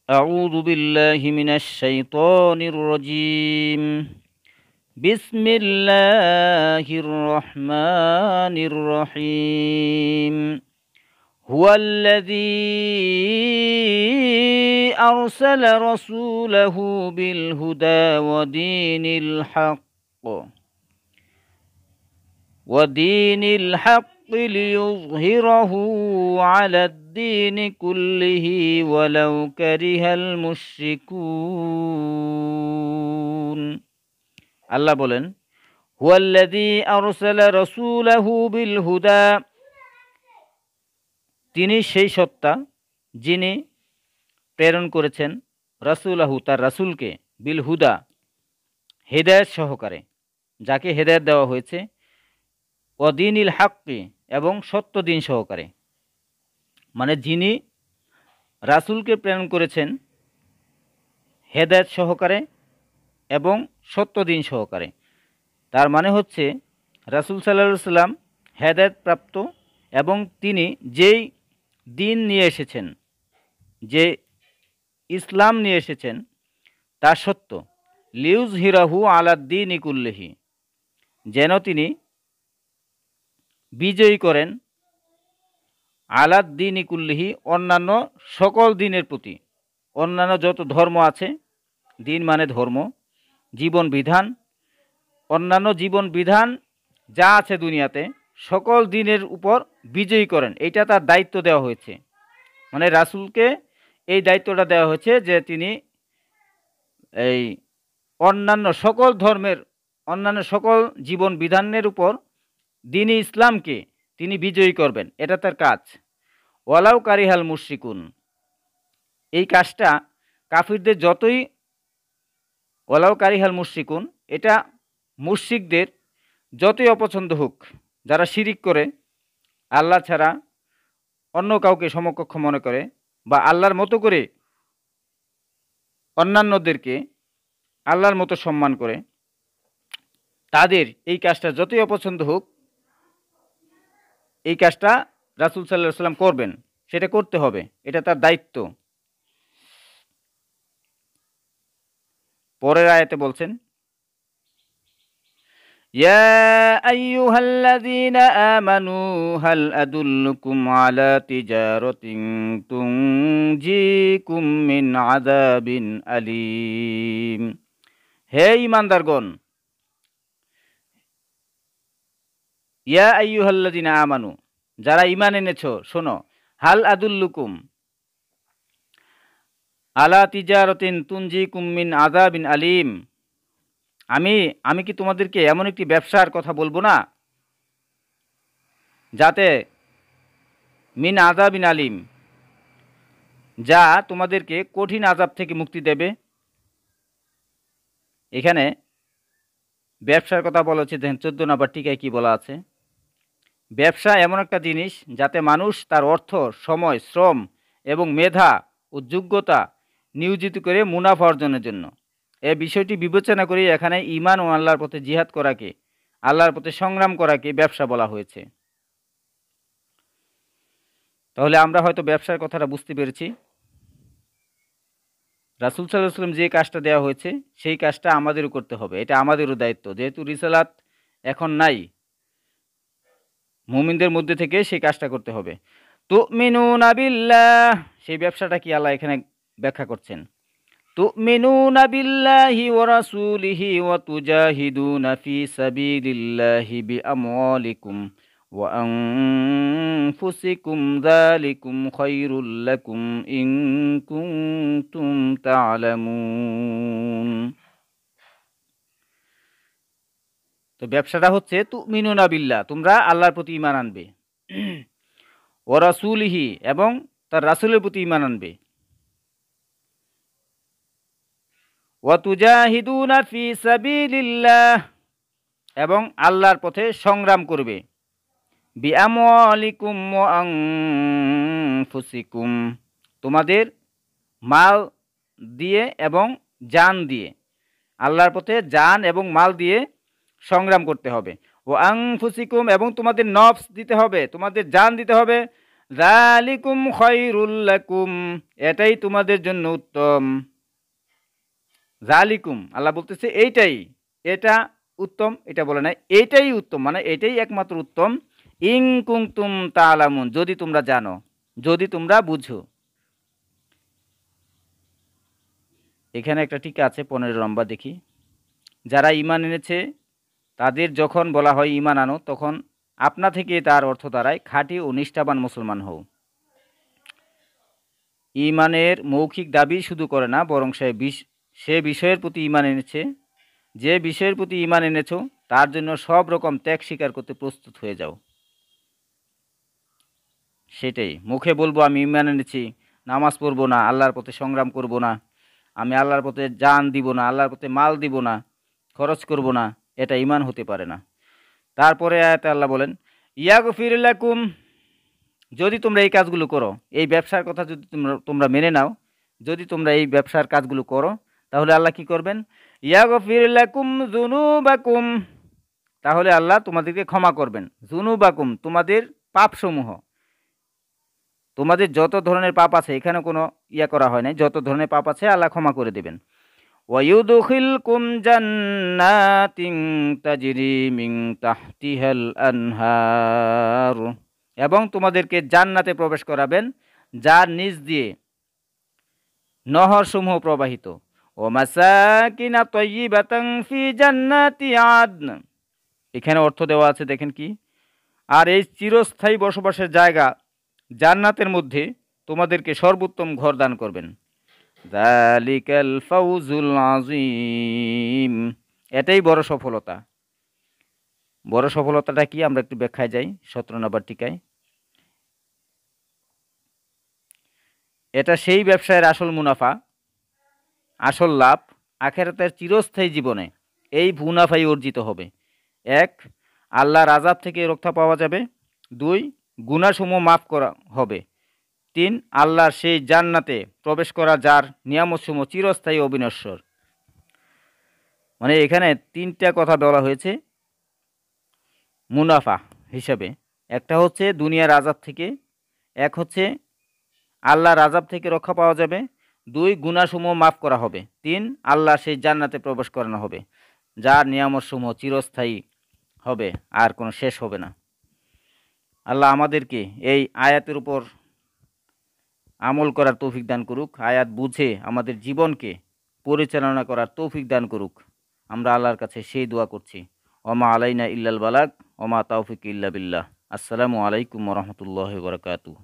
أعوذ بالله من الشيطان الرجيم بسم الله الرحمن الرحيم هو الذي أرسل رسوله بالهدى ودين الحق ليظهره على الدين كله ولو كره المشركون আল্লাহ বলেন হুয়াল্লাযী আরসালা রাসূলাহু বিল হুদা, তিনি সেই সত্তা যিনি প্রেরণ করেছেন রাসূলাহু, তার রাসূলকে, বিল হুদা, হেদায়েত সহকারে, যাকে হেদায়েত দেওয়া হয়েছে, ও দীনিল হাক্কি, এবং সত্য দিন সহকারে। মানে যিনি রাসূলকে প্রেরণ করেছেন হেদায়েত সহকারে এবং সত্য দিন সহকারে, তার মানে হচ্ছে রাসূল সাল্লাল্লাহু আলাইহি সাল্লাম হেদায়েত প্রাপ্ত এবং তিনি যেই দিন নিয়ে এসেছেন, যে ইসলাম নিয়ে এসেছেন তা সত্য। লিউযহিরাহু আলাদ-দীনি কুল্লিহি, যেন তিনি বিজয়ী করেন আলাদ-দীনি কুল্লিহি, অন্যান্য সকল দিনের প্রতি। অন্যান্য যত ধর্ম আছে, দিন মানে ধর্ম, জীবন বিধান, অন্যান্য জীবন বিধান যা আছে দুনিয়াতে সকল দিনের উপর বিজয়ী করেন, এটা তার দায়িত্ব দেওয়া হয়েছে। মানে রাসূলকে এই দায়িত্বটা দেওয়া হয়েছে যে তিনি এই অন্যান্য সকল ধর্মের, অন্যান্য সকল জীবন বিধানের উপর দ্বীন-ই ইসলামকে তিনি বিজয়ী করবেন, এটা তার কাজ। ওয়ালাউ কারিহাল মুশরিকুন, এই কাজটা কাফিরদের যতই, ওয়ালাউ কারিহাল মুশরিকুন, এটা মুশরিকদের যতই অপছন্দ হোক, যারা শিরিক করে, আল্লাহ ছাড়া অন্য কাউকে সমকক্ষ মনে করে বা আল্লাহর মতো করে অন্যান্যদেরকে আল্লাহর মতো সম্মান করে, তাদের এই কাজটা যতই অপছন্দ হোক, এই কাজটা রাসূল সাল্লাল্লাহু আলাইহি সাল্লাম করবেন, সেটা করতে হবে, এটা তার দায়িত্ব। পরের আয়াতে বলছেন ইয়া আইয়ুহাল্লাযীনা আমানু হাল আদুল্লুকুম আলা তিজারাতিন তুনজিকুম মিন আযাবিন আলীম। হে ঈমানদারগণ, ইয়া আইয়ুহাল্লাযীনা আমানু, যারা ঈমান এনেছো, শোনো, হাল আদুল্লুকুম আলা তিজারাতিন তুনজিকুম মিন আযাবিন আলীম, আমি কি তোমাদেরকে এমন একটি ব্যবসার কথা বলবো না, যাতে মিন আযাবিন আলীম, যা তোমাদেরকে কঠিন আযাব থেকে মুক্তি দেবে। এখানে ব্যবসার কথা বলা হচ্ছে, দেখেন 14 নম্বর টিকায় কি বলা আছে। ব্যবসা এমন একটা জিনিস যাতে মানুষ তার অর্থ, সময়, শ্রম এবং মেধা ও যোগ্যতা নিয়োজিত করে মুনাফা অর্জনের জন্য। এই বিষয়টি বিবেচনা করে এখানে ঈমান ও আল্লাহর পথে জিহাদ করাকে, আল্লাহর পথে সংগ্রাম করাকে ব্যবসা বলা হয়েছে। তাহলে আমরা হয়তো ব্যবসার কথাটা বুঝতে পেরেছি। রাসূল সাল্লাল্লাহু আলাইহি ওয়াসাল্লাম যে কাজটা দেওয়া হয়েছে সেই কাজটা আমাদেরও করতে হবে, এটা আমাদেরও দায়িত্ব। যেহেতু রিসালাত এখন নাই, মুমিনদের মধ্যে থেকে সেই কাজটা করতে হবে। তুমিনুনা বিল্লাহ, সেই ব্যবসাটা কি আল্লাহ এখানে ব্যাখ্যা করছেন। তুমিনুনা বিল্লাহি ওয়া রাসূলিহি ওয়া তুজাহিদুনা ফি সাবিলিল্লাহি বিআমওয়ালিকুম ওয়া আনফুসিকুম যালিকুম খায়রুল লাকুম ইন কুনতুম তা'লামুন। তো ব্যবসাটা হচ্ছে তুমিনুনা বিল্লাহ, তোমরা আল্লাহর প্রতি ঈমান আনবে, ওয়া রাসূলিহি, এবং তার রাসূলের প্রতি ঈমান আনবে, ওয়া তুজাহিদুনা ফি সাবিলিল্লাহ, এবং আল্লাহর পথে সংগ্রাম করবে, বিআমওয়ালিকুম ওয়া আনফুসিকুম, তোমাদের মাল দিয়ে এবং জান দিয়ে, আল্লাহর পথে জান এবং মাল দিয়ে সংগ্রাম করতে হবে। ও আনফুসিকুম, এবং তোমাদের নফস দিতে হবে, তোমাদের জান দিতে হবে, যালিকুম খায়রুল লাকুম, এটাই তোমাদের জন্য উত্তম। জালিকুম, আল্লাহ বলতেছে এইটাই, এটা উত্তম, এটা বলে নাই, এইটাই উত্তম, মানে এটাই একমাত্র উত্তম। ইং কুনতুম তাআলামুন, যদি তোমরা জানো, যদি তোমরা বুঝো। এখানে একটা টিকা আছে 15 নম্বর, দেখি। যারা ঈমান এনেছে তাদের যখন বলা হয় ঈমান আনো, তখন আপনা থেকে তার অর্থ দাঁড়ায় খাঁটি ও নিষ্ঠাবান মুসলমান হও। ঈমানের মৌখিক দাবি শুধু করে না, বরং সে বিষয়ের প্রতি ঈমান এনেছে, যে বিষয়ের প্রতি ঈমান এনেছো তার জন্য সব রকম ত্যাগ স্বীকার করতে প্রস্তুত হয়ে যাও। সেটাই, মুখে বলবো আমি ঈমান এনেছি, নামাজ পড়বো না, আল্লাহর পথে সংগ্রাম করব না, আমি আল্লাহর পথে জান দিব না, আল্লাহর পথে মাল দিব না, খরচ করব না, এটা ঈমান হতে পারে না। তারপরে আয়াতে আল্লাহ বলেন ইয়াগফির লাকুম, যদি তোমরা এই কাজগুলো করো, এই ব্যবসার কথা যদি তোমরা মেনে নাও, যদি তোমরা এই ব্যবসার কাজগুলো করো, তাহলে আল্লাহ কি করবেন? ইয়াগফির লাকুম যুনুবাকুম, তাহলে আল্লাহ তোমাদেরকে ক্ষমা করবেন। যুনুবাকুম, তোমাদের পাপসমূহ, তোমাদের যত ধরনের পাপ আছে, এখানে কোনো ইয়া করা হয় নাই, যত ধরনের পাপ আছে আল্লাহ ক্ষমা করে দেবেন। ওয়ায়ুদখিলকুম জান্নাতিন তাজরি মিন তাহতিহাল আনহার, এবং তোমাদেরকে জান্নাতে প্রবেশ করাবেন যার নিচ দিয়ে নহরসমূহ প্রবাহিত। ও মাসাকিনা তাইয়্যিবাতান ফি জান্নাতি আদন, এখানে অর্থ দেওয়া আছে, দেখেন কি, আর এই চিরস্থায়ী বসবাসের জায়গা জান্নাতের মধ্যে তোমাদেরকে সর্বোত্তম ঘর দান করবেন। যালিকাল ফাউজুল আযীম, এটাই বড় সফলতা। বড় সফলতাটা কি, আমরা একটু ব্যাখ্যায় যাই 17 নম্বর টিকায়। এটা সেই ব্যবসায়ের আসল মুনাফা, আসল লাভ, আখিরাতের চিরস্থায়ী জীবনে এই মুনাফাই অর্জিত হবে। 1, আল্লাহর আযাব থেকে রক্ষা পাওয়া যাবে। 2, গুনাহসমূহ মাফ করা হবে। 3, আল্লাহর সেই জান্নাতে প্রবেশ করা যার নিয়ামতসমূহ চিরস্থায়ী অবিনশ্বর। মানে এখানে 3টা কথা বলা হয়েছে মুনাফা হিসাবে। একটা হচ্ছে দুনিয়ার আযাব থেকে, এক হচ্ছে আল্লাহর আযাব থেকে রক্ষা পাওয়া যাবে, 2, গুনাহসমূহ মাফ করা হবে, 3, আল্লাহ সেই জান্নাতে প্রবেশ করানো হবে যার নিয়ামতসমূহ চিরস্থায়ী হবে, আর কোনো শেষ হবে না। আল্লাহ আমাদেরকে এই আয়াতের উপর আমল করার তৌফিক দান করুক, আয়াত বুঝে আমাদের জীবনকে পরিচালনা করার তৌফিক দান করুক। আমরা আল্লাহর কাছে সেই দোয়া করছি। ওমা আলাইনা ইল্লাল বালাগ ওমা তাওফিক ইল্লা বিল্লাহ। আসসালামু আলাইকুম ওয়া রাহমাতুল্লাহি ওয়া বারাকাতুহু।